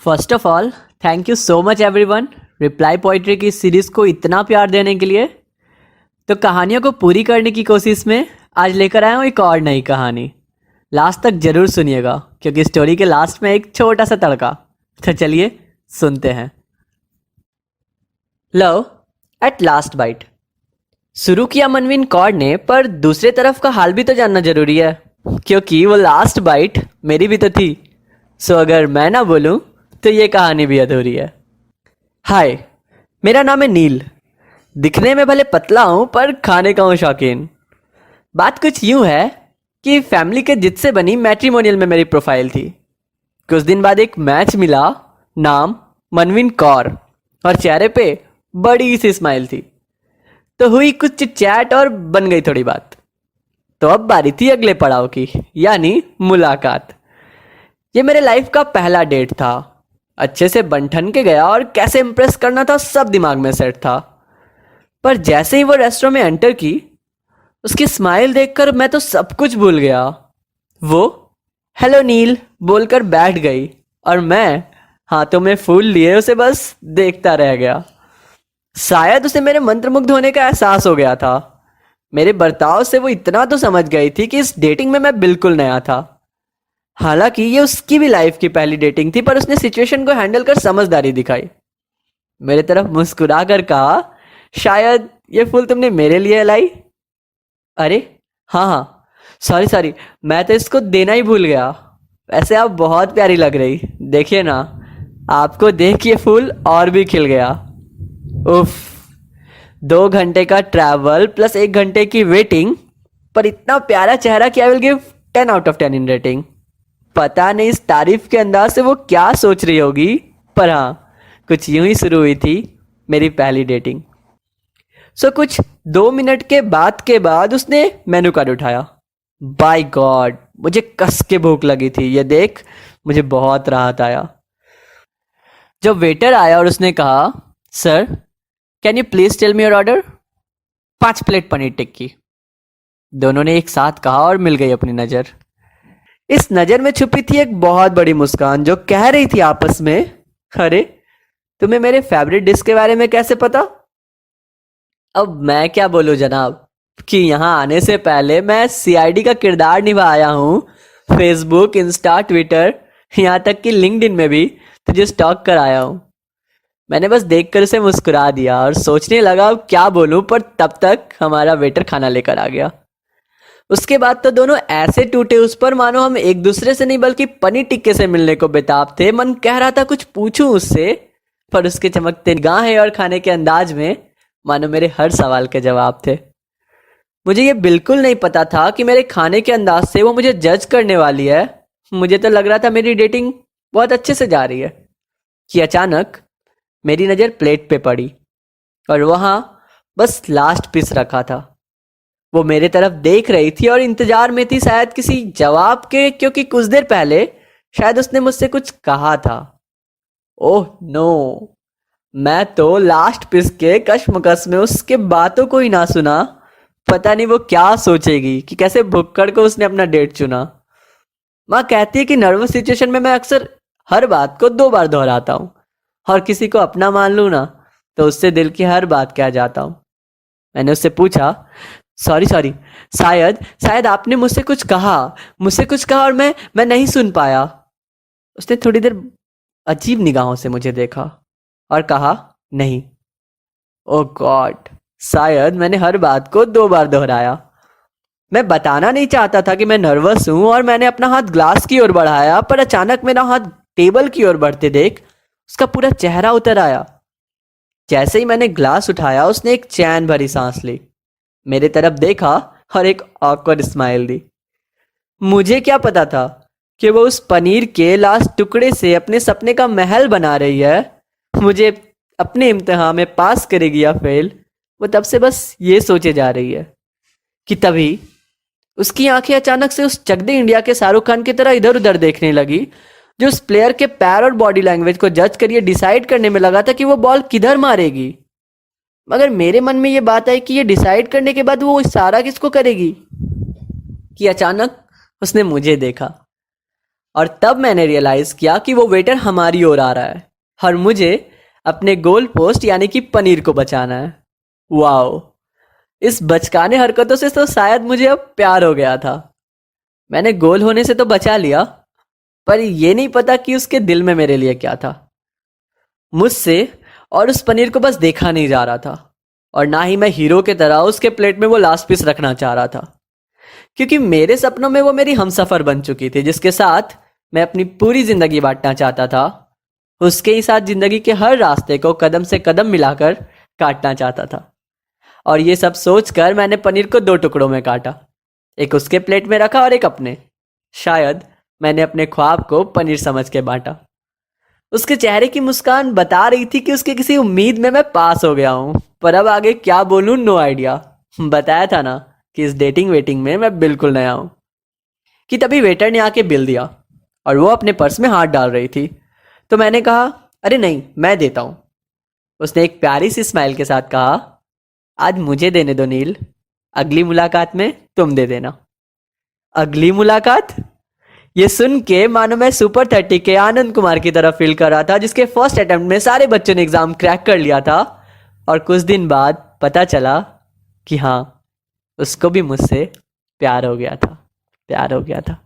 First of all thank you so much everyone reply poetry की series को इतना प्यार देने के लिए। तो कहानियों को पूरी करने की कोशिश में आज लेकर आया हूँ एक और नई कहानी। लास्ट तक ज़रूर सुनिएगा क्योंकि स्टोरी के लास्ट में एक छोटा सा तड़का। तो चलिए सुनते हैं। Love at last bite. शुरू किया मनवीन कौर ने, पर दूसरे तरफ का हाल भी तो जानना जरूरी है क्योंकि वो लास्ट बाइट मेरी भी तो थी। सो अगर मैं ना बोलूं तो ये कहानी भी अधूरी है। हाय, मेरा नाम है नील। दिखने में भले पतला हूं पर खाने का हूं शौकीन। बात कुछ यूं है कि फैमिली के जिद से बनी मैट्रिमोनियल में मेरी प्रोफाइल थी। कुछ दिन बाद एक मैच मिला, नाम मनवीन कौर और चेहरे पे बड़ी सी स्माइल थी। तो हुई कुछ चिट चैट और बन गई थोड़ी बात। तो अब बारी थी अगले पड़ाव की, यानी मुलाकात। ये मेरे लाइफ का पहला डेट था। अच्छे से बन ठन के गया और कैसे इम्प्रेस करना था सब दिमाग में सेट था। पर जैसे ही वो रेस्टोरेंट में एंटर की, उसकी स्माइल देखकर मैं तो सब कुछ भूल गया। वो हेलो नील बोलकर बैठ गई और मैं हाथों में फूल लिए उसे बस देखता रह गया। शायद उसे मेरे मंत्रमुग्ध होने का एहसास हो गया था। मेरे बर्ताव से वो इतना तो समझ गई थी कि इस डेटिंग में मैं बिल्कुल नया था। हालांकि ये उसकी भी लाइफ की पहली डेटिंग थी, पर उसने सिचुएशन को हैंडल कर समझदारी दिखाई। मेरे तरफ मुस्कुरा कर कहा, शायद ये फूल तुमने मेरे लिए लाई। अरे हाँ हाँ, सॉरी सॉरी, मैं तो इसको देना ही भूल गया। वैसे आप बहुत प्यारी लग रही, देखिए ना, आपको देख ये फूल और भी खिल गया। उफ, 2 घंटे का ट्रैवल प्लस 1 घंटे की वेटिंग, पर इतना प्यारा चेहरा कि I will give 10 out of 10 in rating. पता नहीं इस तारीफ के अंदाज से वो क्या सोच रही होगी, पर हाँ, कुछ यूं ही शुरू हुई थी मेरी पहली डेटिंग। सो कुछ 2 मिनट के बाद उसने मेनू कार्ड उठाया। बाय गॉड, मुझे कस के भूख लगी थी। ये देख मुझे बहुत राहत आया। जब वेटर आया और उसने कहा, sir can you please tell me your order. 5 plate paneer tikki. दोनों ने एक साथ कहा और मिल गई अपनी नजर। इस नजर में छुपी थी एक बहुत बड़ी मुस्कान जो कह रही थी आपस में, अरे तुम्हें मेरे फेवरेट डिश के बारे में कैसे पता। अब मैं क्या बोलूं जनाब, कि यहां आने से पहले मैं सीआईडी का किरदार निभाया हूं। फेसबुक, इंस्टा, ट्विटर, यहां तक कि लिंक्डइन में भी तुझे स्टॉक कराया हूं। मैंने बस देखकर उसे मुस्कुरा दिया और सोचने लगा अब क्या बोलूं, पर तब तक हमारा वेटर खाना लेकर आ गया। उसके बाद तो दोनों ऐसे टूटे उस पर मानो हम एक दूसरे से नहीं बल्कि पनीर टिक्के से मिलने को बेताब थे। मन कह रहा था कुछ पूछूं उससे, पर उसके चमकते निगाहें और खाने के अंदाज में मानो मेरे हर सवाल के जवाब थे। मुझे ये बिल्कुल नहीं पता था कि मेरे खाने के अंदाज से वो मुझे जज करने वाली है। मुझे तो लग रहा था मेरी डेटिंग बहुत अच्छे से जा रही है कि अचानक मेरी नज़र प्लेट पे पड़ी और वहां बस लास्ट पीस रखा था। वो मेरे तरफ देख रही थी और इंतजार में थी शायद किसी जवाब के, क्योंकि कुछ देर पहले शायद उसने मुझसे कुछ कहा था। ओह नो, मैं तो लास्ट पीस के कश्मकश में उसके बातों को ही ना सुना। पता नहीं वो क्या सोचेगी कि कैसे भुक्कड़ को उसने अपना डेट चुना। माँ कहती है कि नर्वस सिचुएशन में मैं अक्सर हर बात को 2 बार दोहराता हूँ और किसी को अपना मान लूँ ना तो उससे दिल की हर बात कह जाता हूँ। मैंने उससे पूछा, सॉरी सॉरी, शायद शायद आपने मुझसे कुछ कहा और मैं नहीं सुन पाया। उसने थोड़ी देर अजीब निगाहों से मुझे देखा और कहा, नहीं। ओह गॉड, शायद मैंने हर बात को 2 बार दोहराया। मैं बताना नहीं चाहता था कि मैं नर्वस हूं और मैंने अपना हाथ ग्लास की ओर बढ़ाया, पर अचानक मेरा हाथ टेबल की ओर बढ़ते देख उसका पूरा चेहरा उतर आया। जैसे ही मैंने ग्लास उठाया उसने एक चैन भरी सांस ली, मेरे तरफ देखा और एक ऑकवर्ड स्माइल दी। मुझे क्या पता था कि वो उस पनीर के लास्ट टुकड़े से अपने सपने का महल बना रही है। मुझे अपने इम्तिहान में पास करेगी या फेल, वो तब से बस ये सोचे जा रही है कि तभी उसकी आंखें अचानक से उस चक दे इंडिया के शाहरुख खान की तरह इधर उधर देखने लगी, जो उस प्लेयर के पैर और बॉडी लैंग्वेज को जज कर ये डिसाइड करने में लगा था कि वो बॉल किधर मारेगी। मगर मेरे मन में ये बात आई कि ये डिसाइड करने के बाद वो इशारा किसको करेगी, कि अचानक उसने मुझे देखा। और तब मैंने रियलाइज़ किया कि वो वेटर हमारी ओर आ रहा है और मुझे अपने गोल पोस्ट यानी कि पनीर को बचाना है। वाओ, इस बचकाने हरकतों से तो शायद मुझे अब प्यार हो गया था। मैंने गोल होने से तो बचा लिया, पर ये नहीं पता कि उसके दिल में मेरे लिए क्या था। मुझसे और उस पनीर को बस देखा नहीं जा रहा था, और ना ही मैं हीरो की तरह उसके प्लेट में वो लास्ट पीस रखना चाह रहा था, क्योंकि मेरे सपनों में वो मेरी हमसफर बन चुकी थी जिसके साथ मैं अपनी पूरी जिंदगी बांटना चाहता था। उसके ही साथ जिंदगी के हर रास्ते को कदम से कदम मिलाकर काटना चाहता था। और ये सब सोचकर मैंने पनीर को 2 टुकड़ों में काटा, एक उसके प्लेट में रखा और एक अपने। शायद मैंने अपने ख्वाब को पनीर समझ के बांटा। उसके चेहरे की मुस्कान बता रही थी कि उसकी किसी उम्मीद में मैं पास हो गया हूँ, पर अब आगे क्या बोलूँ, नो आइडिया। बताया था ना कि इस डेटिंग वेटिंग में मैं बिल्कुल नया हूँ। कि तभी वेटर ने आके बिल दिया और वो अपने पर्स में हाथ डाल रही थी, तो मैंने कहा, अरे नहीं, मैं देता हूँ। उसने एक प्यारी सी स्माइल के साथ कहा, आज मुझे देने दो नील, अगली मुलाकात में तुम दे देना। अगली मुलाकात? ये सुन के मानो मैं सुपर 30 के आनंद कुमार की तरह फील कर रहा था, जिसके फर्स्ट अटेम्प्ट में सारे बच्चों ने एग्जाम क्रैक कर लिया था। और कुछ दिन बाद पता चला कि हाँ, उसको भी मुझसे प्यार हो गया था।